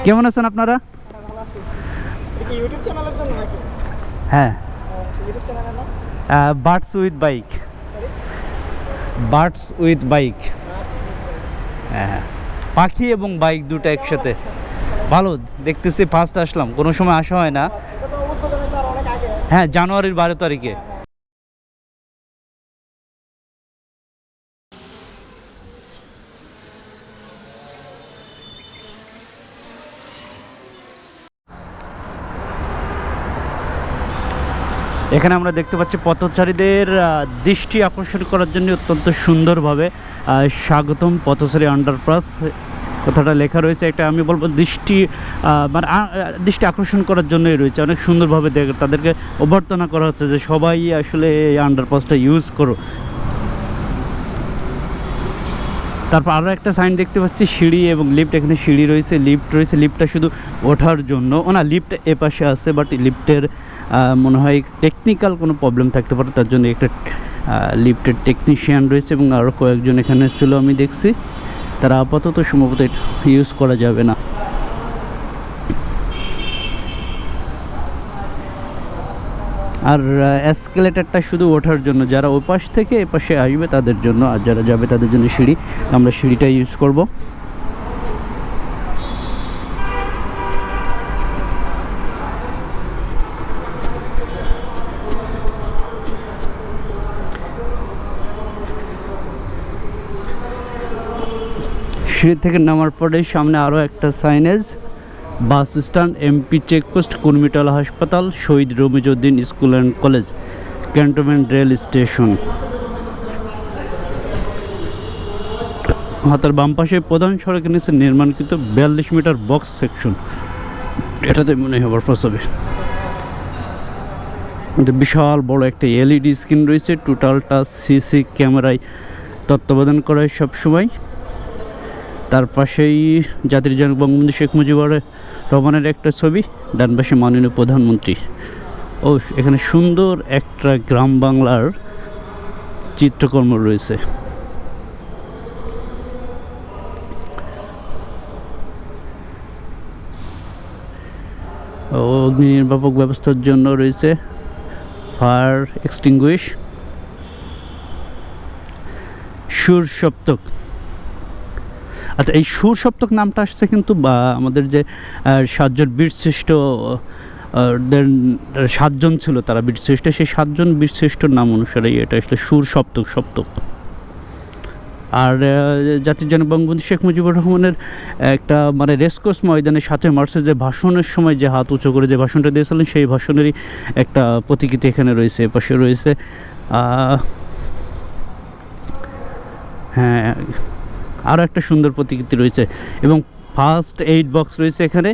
কেমন আছেন আপনারা? ভালো আছি। এটা কি ইউটিউব চ্যানেলের জন্য নাকি? হ্যাঁ, ইউটিউব চ্যানেলের নাম? Birds with bike. Sorry? Birds with bike. আচ্ছা। হ্যাঁ, পাখি এবং বাইক দুটো একসাথে। ভালো দেখতেছি, ফার্স্ট আসলাম, কোনো সময় আসা হয় না। আচ্ছা, এটা তো উদ্বোধন হয়েছে আর অনেক আগে। হ্যাঁ, জানুয়ারির 12 তারিখে। এখানে আমরা দেখতে পাচ্ছি পথচারীদের দৃষ্টি আকর্ষণ করার জন্য অত্যন্ত সুন্দরভাবে স্বাগতম পথচারী আন্ডারপাস কথাটা লেখা রয়েছে। একটা আমি বলবো দৃষ্টি মানে দৃষ্টি আকর্ষণ করার জন্যই রয়েছে, অনেক সুন্দরভাবে তাদেরকে অভ্যর্থনা করা হচ্ছে যে সবাই আসলে এই আন্ডারপাসটা ইউজ করো। তারপর আরও একটা সাইন দেখতে পাচ্ছি, সিঁড়ি এবং লিফট। এখানে সিঁড়ি রয়েছে, লিফট রয়েছে। লিফটটা শুধু ওঠার জন্য, না লিফট এ পাশে আছে, বাট লিফটের মনে হয় টেকনিক্যাল কোনো প্রবলেম থাকতে পারে, তার জন্য একটা লিফটের টেকনিশিয়ান রয়েছে এবং আরও কয়েকজন এখানে ছিল আমি দেখছি। তারা আপাতত সম্ভবত এটা ইউজ করা যাবে না। আর এসকেলেটারটা শুধু ওঠার জন্য, যারা ওই পাশ থেকে এ পাশে আসবে তাদের জন্য, আর যারা যাবে তাদের জন্য সিঁড়ি। আমরা সিঁড়িটা ইউজ করব। সিঁড়ি থেকে নামার পরে সামনে আরও একটা signage, bus stand, MP checkpost, Kurmitola হাসপাতাল, Shahid Ramiz Uddin school and college, cantonment rail station. হাতের বাম পাশে প্রধান সড়কের নিচে নির্মাণকৃত 42 মিটার বক্স সেকশন, এটাতে মনে হয় ওভারপাস হবে। বিশাল বড় একটা এলইডি স্ক্রিন রয়েছে, টোটালটা সিসি ক্যামেরায় তত্ত্বাবধান করা হয় সবসময়। তার পাশেই জাতির জনক বঙ্গবন্ধু শেখ মুজিবুর রহমানের একটা ছবি, ডান পাশে মাননীয় প্রধানমন্ত্রী। ও এখানে সুন্দর একটা গ্রাম বাংলার চিত্রকর্ম রয়েছে। ও অগ্নি নির্বাপক ব্যবস্থার জন্য রয়েছে ফায়ার এক্সটিংগুইশ। সুরসপ্তক, আচ্ছা এই সুরসপ্তক নামটা আসছে কিন্তু আমাদের যে 7 জন বীরশ্রেষ্ঠ, 7 জন ছিল তারা বীরশ্রেষ্ঠ, সেই 7 জন বীরশ্রেষ্ঠর নাম অনুসারে এটা আসলে সুরসপ্তক সপ্তক। আর জাতির জনক বঙ্গবন্ধু শেখ মুজিবুর রহমানের একটা মানে রেসকোর্স ময়দানে 7 মার্চের যে ভাষণের সময় যে হাত উঁচু করে যে ভাষণটা দিয়েছিলেন, সেই ভাষণেরই একটা প্রতিকৃতি এখানে রয়েছে। এপাশে রয়েছে হ্যাঁ আরও একটা সুন্দর প্রতিকৃতি রয়েছে এবং ফার্স্ট এইড বক্স রয়েছে এখানে।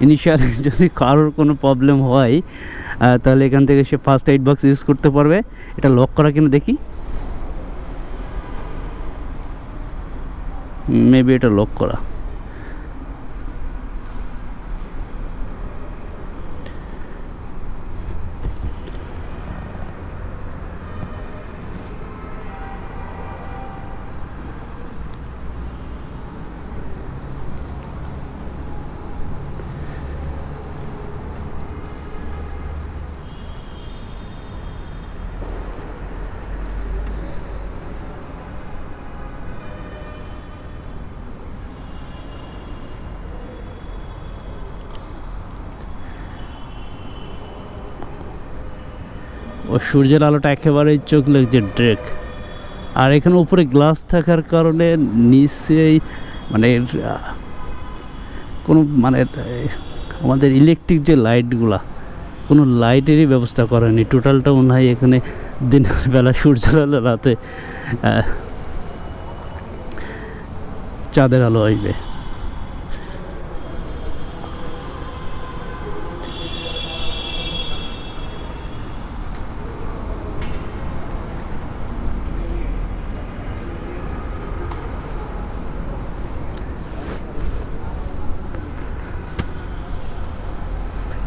ইনিশিয়ালি যদি কারোর কোনো প্রবলেম হয় তাহলে এখান থেকে সে ফার্স্ট এইড বক্স ইউজ করতে পারবে। এটা লক করা কিনা দেখি, মেবি এটা লক করা। ও সূর্যের আলোটা একেবারেই চোখ লাগছে ড্রেক। আর এখানে উপরে গ্লাস থাকার কারণে নিচেই মানে কোনো মানে আমাদের ইলেকট্রিক যে লাইটগুলা, কোনো লাইটেরই ব্যবস্থা করা নেই। টোটালটা মনে হয় এখানে দিনের বেলা সূর্যের আলো, রাতে চাঁদের আলো আসবে।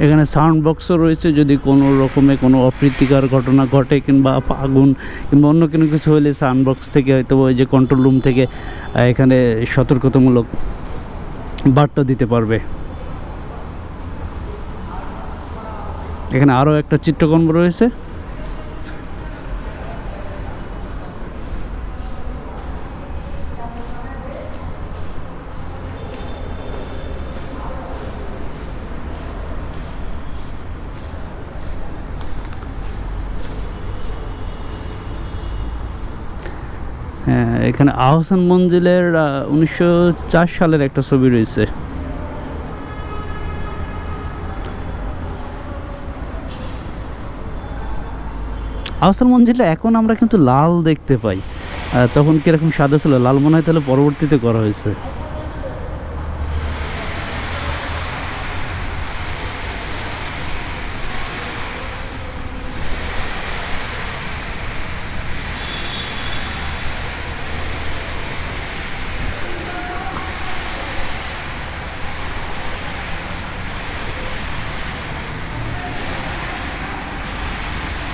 এখানে সাউন্ড বক্সও রয়েছে, যদি কোনো রকমে কোনো অপ্রীতিকর ঘটনা ঘটে কিংবা আগুন কিংবা অন্য কোনো কিছু হলে সাউন্ড বক্স থেকে হয়তো ওই যে কন্ট্রোল রুম থেকে এখানে সতর্কতামূলক বার্তা দিতে পারবে। এখানে আরও একটা চিত্রকর্ম রয়েছে। হ্যাঁ, এখানে আহসান মঞ্জিলের 1904 সালের একটা ছবি রয়েছে। আহসান মঞ্জিলে এখন আমরা কিন্তু লাল দেখতে পাই, তখন কিরকম সাদা ছিল, লাল মনে হয় তাহলে পরবর্তীতে করা হয়েছে।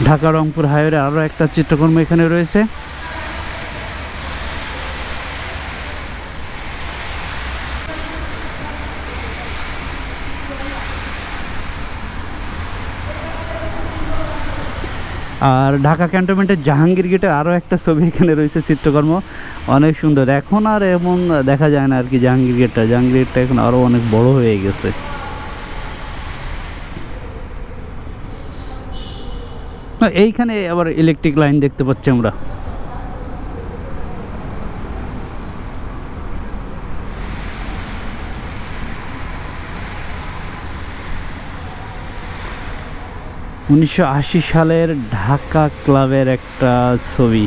ঢাকা রংপুর হাইওয়ে আরও একটা চিত্রকর্ম এখানে রয়েছে। আর ঢাকা ক্যান্টনমেন্টের জাহাঙ্গীর গেটের আরও একটা ছবি এখানে রয়েছে, চিত্রকর্ম অনেক সুন্দর। এখন আর এমন দেখা যায় না আর কি। জাহাঙ্গীর গেটটা এখন আরও অনেক বড় হয়ে গেছে। এইখানে আবার ইলেকট্রিক লাইন দেখতে পাচ্ছি আমরা। (1980 সালের ঢাকা ক্লাবের একটা ছবি।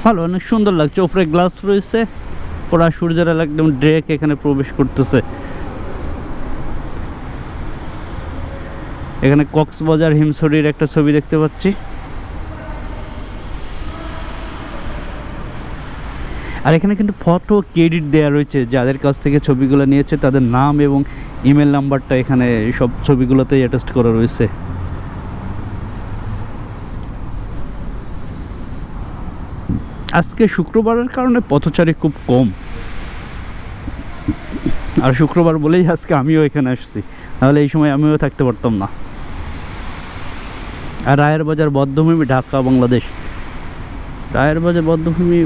ভালো, অনেক সুন্দর লাগছে। উপরে গ্লাস রয়েছে, পুরা সূর্যের আলো একদম ডিরেক্ট এখানে প্রবেশ করতেছে। এখানে কক্সবাজার হিমছড়ির একটা ছবি দেখতে পাচ্ছি। আর এখানে কিন্তু ফটো ক্রেডিট দেওয়া রয়েছে, যাদের কাছ থেকে ছবিগুলো নিয়েছে তাদের নাম এবং ইমেল নাম্বারটা এখানে সব ছবিগুলোতেই অ্যাটাচ করা রয়েছে। আজকে শুক্রবারের কারণে পথচারী খুব কম, আর শুক্রবার বলেই আজকে আমিও এখানে আসছি, নাহলে এই সময় আমিও থাকতে পারতাম না। আর রায়ের বাজার বদ্ধভূমি, ঢাকা, বাংলাদেশ। রায়ের বাজার বদ্ধভূমি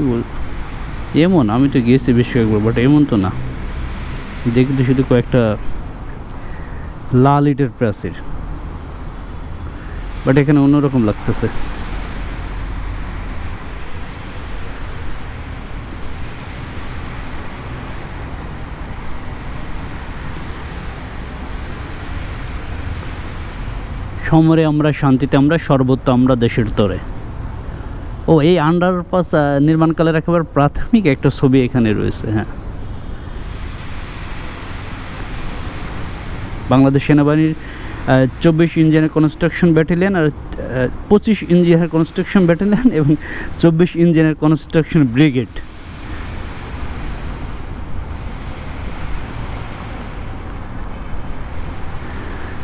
এমন, আমি তো গিয়েছি বেশ কয়েকবার, বাট এমন তো না। দেখতে শুধু কয়েকটা লাল ইটের প্রাচীর, বাট এখানে অন্যরকম লাগতেছে। সমরে আমরা, শান্তিতে আমরা, সর্বত্র আমরা, দেশের তরে। ও, এই আন্ডারপাস নির্মাণকালের একেবারে প্রাথমিক একটা ছবি এখানে রয়েছে। হ্যাঁ, বাংলাদেশ সেনাবাহিনীর 24 ইঞ্জিনের কনস্ট্রাকশন ব্যাটালিয়ন আর 25 ইঞ্জিনের কনস্ট্রাকশন ব্যাটালিয়ন এবং 24 ইঞ্জিনের কনস্ট্রাকশন ব্রিগেড।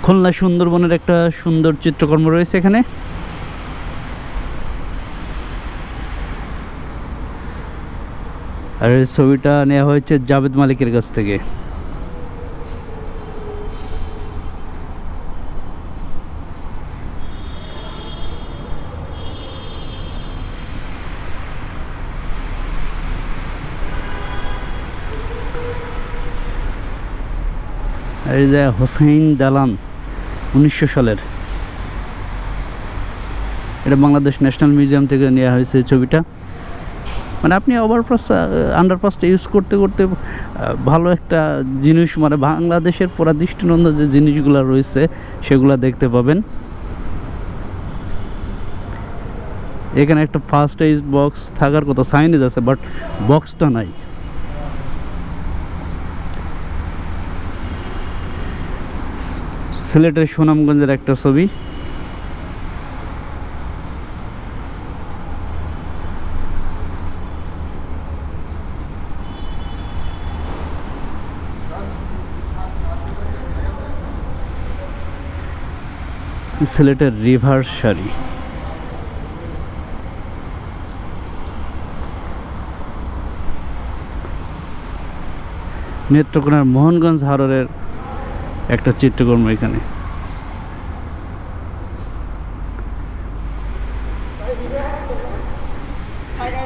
খুলনা সুন্দরবনের একটা সুন্দর চিত্রকর্ম রয়েছে এখানে। আর এই ছবিটা নেওয়া হয়েছে জাভেদ মালিকের কাছ থেকে। আর এই যে হোসেন দালান 1900 সালের, এটা বাংলাদেশ ন্যাশনাল মিউজিয়াম থেকে নেওয়া হয়েছে ছবিটা। মানে আপনি ওভারপাস, আন্ডারপাসটা ইউজ করতে করতে ভালো একটা জিনিস, মানে বাংলাদেশের পুরা দৃষ্টিনন্দন যে জিনিসগুলো রয়েছে সেগুলো দেখতে পাবেন। এখানে একটা ফার্স্ট এইড বক্স থাকার কথা, সাইনেজ আছে, বাট বক্সটা নাই। সিলেটের সুনামগঞ্জের একটা ছবি। সিলেটের রিভার সারি। নেত্রকোনার মোহনগঞ্জ হাররের একটা চিত্রকর্ম এখানে।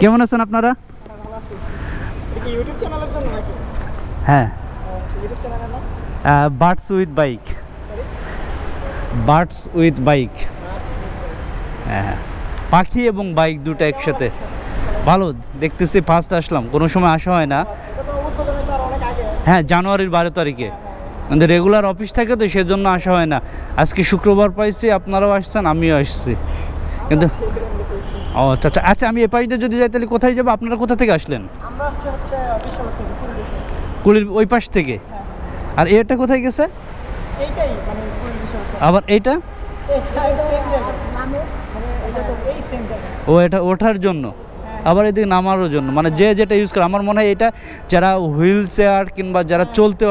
কেমন আছেন আপনারা? হ্যাঁ, ভালো আছি। এটা কি ইউটিউব চ্যানেলের জন্য নাকি? হ্যাঁ, আচ্ছা, ইউটিউব চ্যানেলের নাম? Birds with bike. Sorry? Birds with bike. আচ্ছা, হ্যাঁ, পাখি এবং বাইক দুটো একসাথে। ভালো দেখতেছি, ফার্স্ট আসলাম, কোনো সময় আসা হয় না। আচ্ছা, এটা তো উদ্বোধন হয়েছে আর অনেক আগে। হ্যাঁ, জানুয়ারির 12 তারিখে। হ্যাঁ, হ্যাঁ। আমাদের রেগুলার অফিস থাকে তো সেজন্য আসা হয় না। আজকে শুক্রবার পাইছি, আপনারাও আসছেন, আমিও আসছি। কিন্তু আমরা সেই এমনিতেই। ও আচ্ছা আচ্ছা আচ্ছা, আমি এ পাশ দিয়ে যদি যাই তাহলে কোথায় যাবো? আপনারা কোথা থেকে আসলেন? আমরা আসছি হচ্ছে বিশ্বনাথ থেকে, পুরী বিশ্বনাথ। কুড়ির ওই পাশ থেকে। হ্যাঁ, আর এটা কোথায় গেছে? এইটাই মানে পুরী বিশ্বনাথ। আবার এইটা? এটা সেম জায়গা নামে, মানে এটা তো এই সেম জায়গা। ও, এটা ওঠার জন্য, হ্যাঁ। আবার এদিকে নামারও জন্য, মানে যে যেটা ইউজ করে। আমার মনে হয় এটা যারা হুইল চেয়ার কিংবা যারা চলতে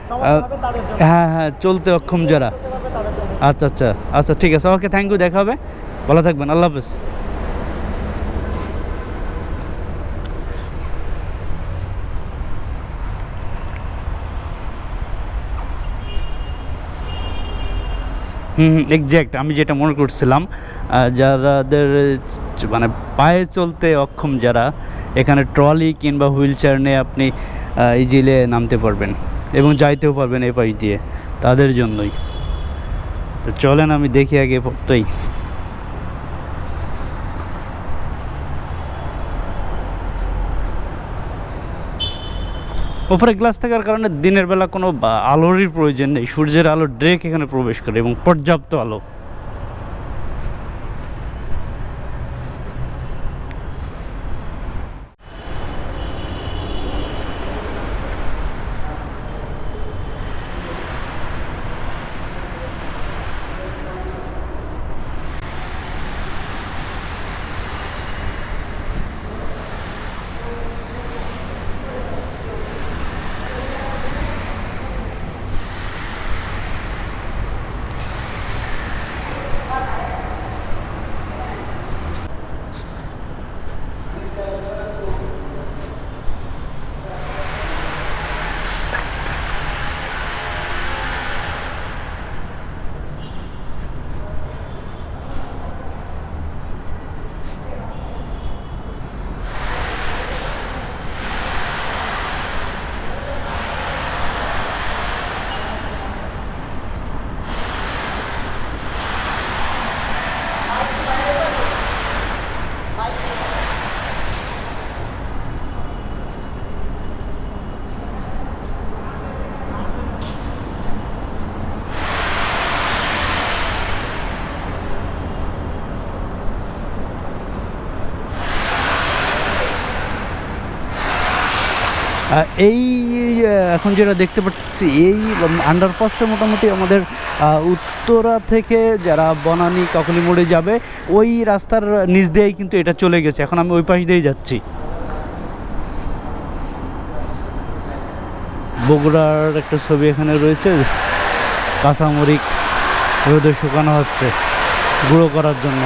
সমস্যা হবে তাদের জন্য। হ্যাঁ হ্যাঁ, চলতে অক্ষম যারা। চলতে পারবে তাদের জন্য। আচ্ছা আচ্ছা আচ্ছা, ঠিক আছে, ওকে, থ্যাংক ইউ, দেখা হবে, ভালো থাকবেন, আল্লাহ হাফেজ। এক্স্যাক্ট আমি যেটা মনে করছিলাম, যাদের মানে পায়ে চলতে অক্ষম যারা, এখানে ট্রলি কিংবা হুইল চেয়ার নিয়ে আপনি ইজিলি নামতে পারবেন এবং যাইতেও পারবেন এই পাশ দিয়ে, তাদের জন্যই। তো চলেন আমি দেখি আগে পড়তেই। উপরে গ্লাস থাকার কারণে দিনের বেলা কোনো আলোরই প্রয়োজন নেই, সূর্যের আলো ডিরেক্ট এখানে প্রবেশ করে এবং পর্যাপ্ত আলো। এই এখন যেটা দেখতে পাচ্ছি, এই আন্ডারপাসটা মোটামুটি আমাদের উত্তরা থেকে যারা বনানী কাকলি মোড়ে যাবে ওই রাস্তার নিচ দিয়েই কিন্তু এটা চলে গেছে। এখন আমি ওই পাশ দিয়েই যাচ্ছি। বগুড়ার একটা ছবি এখানে রয়েছে, কাঁচামরিচ রোদে শুকানো হচ্ছে গুঁড়ো করার জন্য।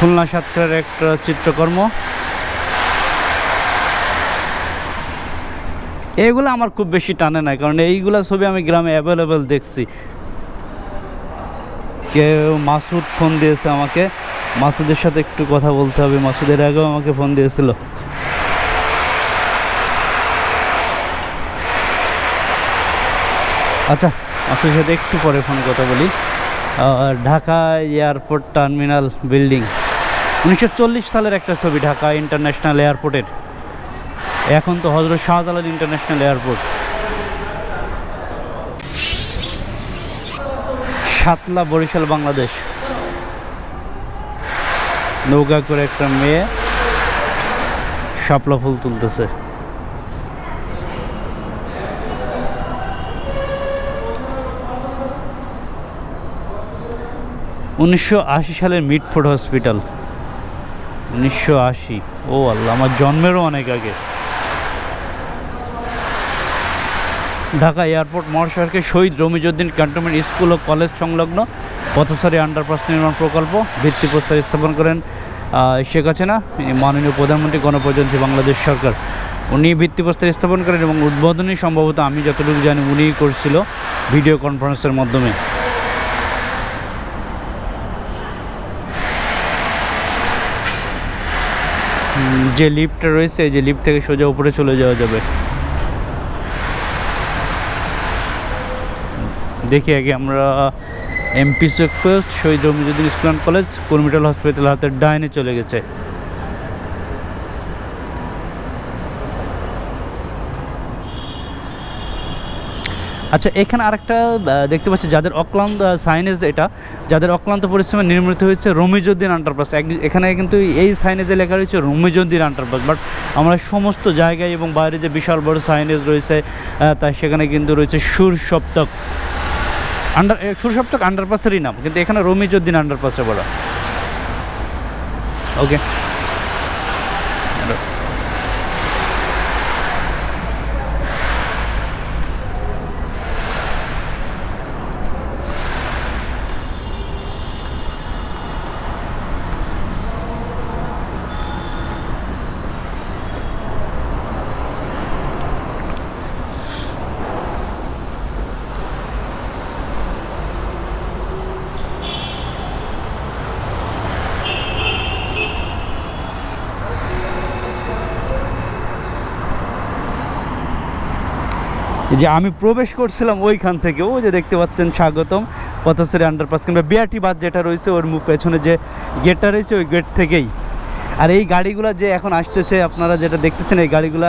খুলনা সাতটার একটা চিত্রকর্ম। এইগুলো আমার খুব বেশি টানে না, কারণ এইগুলা ছবি আমি গ্রামে অ্যাভেলেবেল দেখছি। কেউ মাসুদ ফোন দিয়েছে আমাকে, মাসুদের সাথে একটু কথা বলতে হবে। মাসুদের আগেও আমাকে ফোন দিয়েছিল। আচ্ছা, মাসুদের সাথে একটু পরে ফোনে কথা বলি। ঢাকা এয়ারপোর্ট টার্মিনাল বিল্ডিং 1940 সালের একটা ছবি, ঢাকা ইন্টারন্যাশনাল এয়ারপোর্টের। এখন তো হযরত শাহজালাল ইন্টারন্যাশনাল এয়ারপোর্ট। সাতলা, বরিশাল, বাংলাদেশ। নৌকা করে একটা মেয়ে শাপলা ফুল তুলতেছে। উনিশশো 80 সালের মিটফোর্ড হসপিটাল। 1980। ও আল্লাহ, আমার জন্মেরও অনেক আগে। ঢাকা এয়ারপোর্ট মহাসড়কে শহীদ রমিজ উদ্দিন ক্যান্টনমেন্ট স্কুল ও কলেজ সংলগ্ন পথচারী আন্ডারপাস নির্মাণ প্রকল্প ভিত্তিপ্রস্তর স্থাপন করেন শেখ হাসিনা, মাননীয় প্রধানমন্ত্রী গণপ্রজাতন্ত্রী বাংলাদেশ সরকার। উনি ভিত্তিপ্রস্তর স্থাপন করেন এবং উদ্বোধনী সম্ভবত আমি যতটুকু জানি উনিই করছিল ভিডিও কনফারেন্সের মাধ্যমে। যে লিফটটা রয়েছে, যে লিফট থেকে সোজা উপরে চলে যাওয়া যাবে। দেখি আগে আমরা MP checkpost, Shahid Ramiz Uddin school and college, Kurmitola hospital হাতের ডাইনে চলে গেছে। আচ্ছা, এখানে আরেকটা দেখতে পাচ্ছি যাদের অক্লান্ত সাইনেজ, এটা যাদের অক্লান্ত পরিশ্রমে নির্মিত হয়েছে রমিজ উদ্দিন আন্ডারপাস। এখানে কিন্তু এই সাইনেজে লেখা রয়েছে রমিজ উদ্দিন আন্ডারপাস, বাট আমরা সমস্ত জায়গায় এবং বাইরে যে বিশাল বড় সাইনেজ রয়েছে তাই সেখানে কিন্তু রয়েছে সুরসপ্তক সুরসপ্তক আন্ডারপাসেরই নাম, কিন্তু এখানে রমিজ উদ্দিন আন্ডারপাসে বলা। ওকে, যে আমি প্রবেশ করছিলাম ওইখান থেকে, ও যে দেখতে পাচ্ছেন স্বাগতম পথচারী আন্ডারপাস কিংবা বিআরটি বাস যেটা রয়েছে ওর পেছনে যে গেটটা রয়েছে ওই গেট থেকেই। আর এই গাড়িগুলো যে এখন আসতেছে আপনারা যেটা দেখতেছেন, এই গাড়িগুলো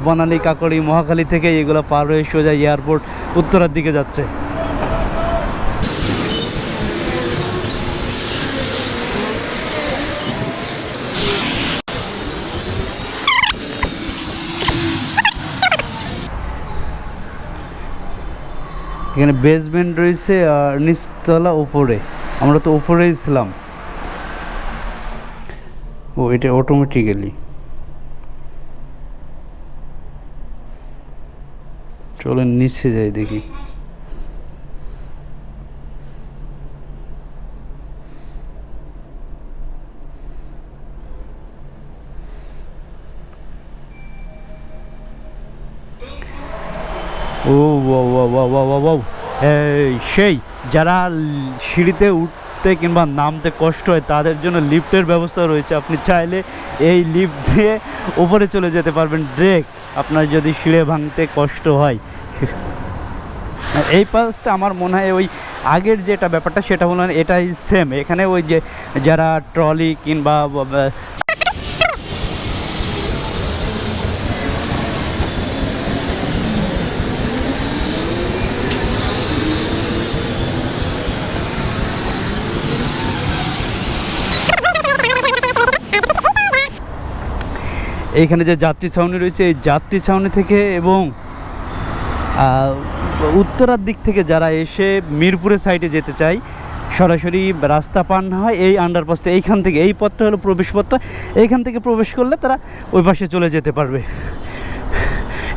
বনানী, কাকড়ি, মহাখালী থেকে এগুলো পার হয়ে সোজা এয়ারপোর্ট উত্তরার দিকে যাচ্ছে। এখানে বেসমেন্ট রয়েছে আর নিচতলা উপরে, আমরা তো উপরেই ছিলাম। ও এটা অটোমেটিক্যালি, চলেন নিচে যাই দেখি। ও এই সেই যারা সিঁড়িতে উঠতে কিংবা নামতে কষ্ট হয় তাদের জন্য লিফটের ব্যবস্থা রয়েছে। আপনি চাইলে এই লিফট দিয়ে উপরে চলে যেতে পারবেন ডিরেক্ট, আপনার যদি সিঁড়ে ভাঙতে কষ্ট হয়। এই পাশটা আমার মনে হয় ওই আগের যেটা ব্যাপারটা সেটা হলো এটাই সেম। এখানে ওই যে যারা ট্রলি কিংবা এইখানে যে যাত্রী ছাউনি রয়েছে, এই যাত্রী ছাউনি থেকে এবং উত্তরার দিক থেকে যারা এসে মিরপুরের সাইডে যেতে চায় সরাসরি রাস্তা পান হয় এই আন্ডারপাসটা। এইখান থেকে এই পথটা হলো প্রবেশ পথটা, এইখান থেকে প্রবেশ করলে তারা ওই পাশে চলে যেতে পারবে।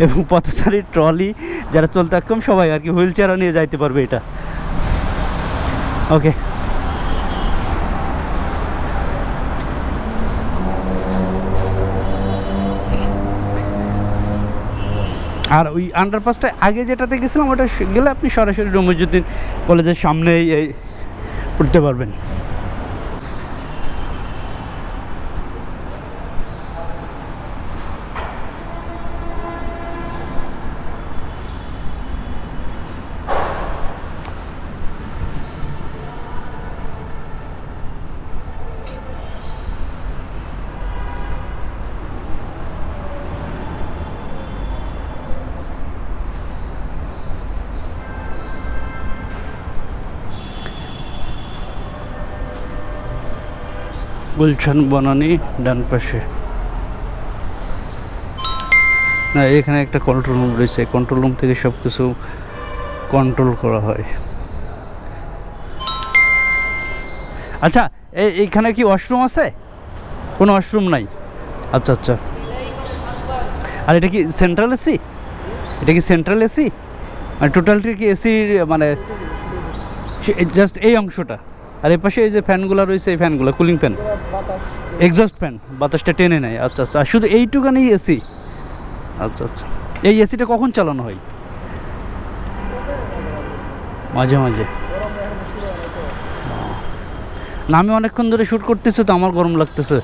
এবং পথচারী, ট্রলি যারা চলতে সক্ষম সবাই আর কি হুইল চেয়ারও নিয়ে যাইতে পারবে এটা। ওকে, আর ওই আন্ডারপাসটা আগে যেটাতে গেছিলাম ওটা গেলে আপনি সরাসরি রমিজ উদ্দিন কলেজের সামনেই উঠতে পারবেন। গুলশান, বনানী ডান পাশে। না, এখানে একটা কন্ট্রোল রুম রয়েছে, কন্ট্রোল রুম থেকে সব কিছু কন্ট্রোল করা হয়। আচ্ছা, এইখানে কি ওয়াশরুম আছে? কোনো ওয়াশরুম নাই? আচ্ছা আচ্ছা। আর এটা কি সেন্ট্রাল এসি? এটা কি সেন্ট্রাল এসি? মানে টোটালটি কি এসি, মানে জাস্ট এই অংশটা? আর এই পাশে এই যে ফ্যানগুলো রয়েছে, এই ফ্যানগুলো কুলিং ফ্যান, বাতাস এক্সস্ট ফ্যান, বাতাসটা টেনে নেয়। আচ্ছা আচ্ছা। আর শুধু এইটুকানি এসি? আচ্ছা আচ্ছা। এই এসিটা কখন চালানো হয়? মাঝে মাঝে। গরম এখন শুরু হয় তো। না, আমি অনেকক্ষণ ধরে শ্যুট করতেছি তো আমার গরম লাগতেছে।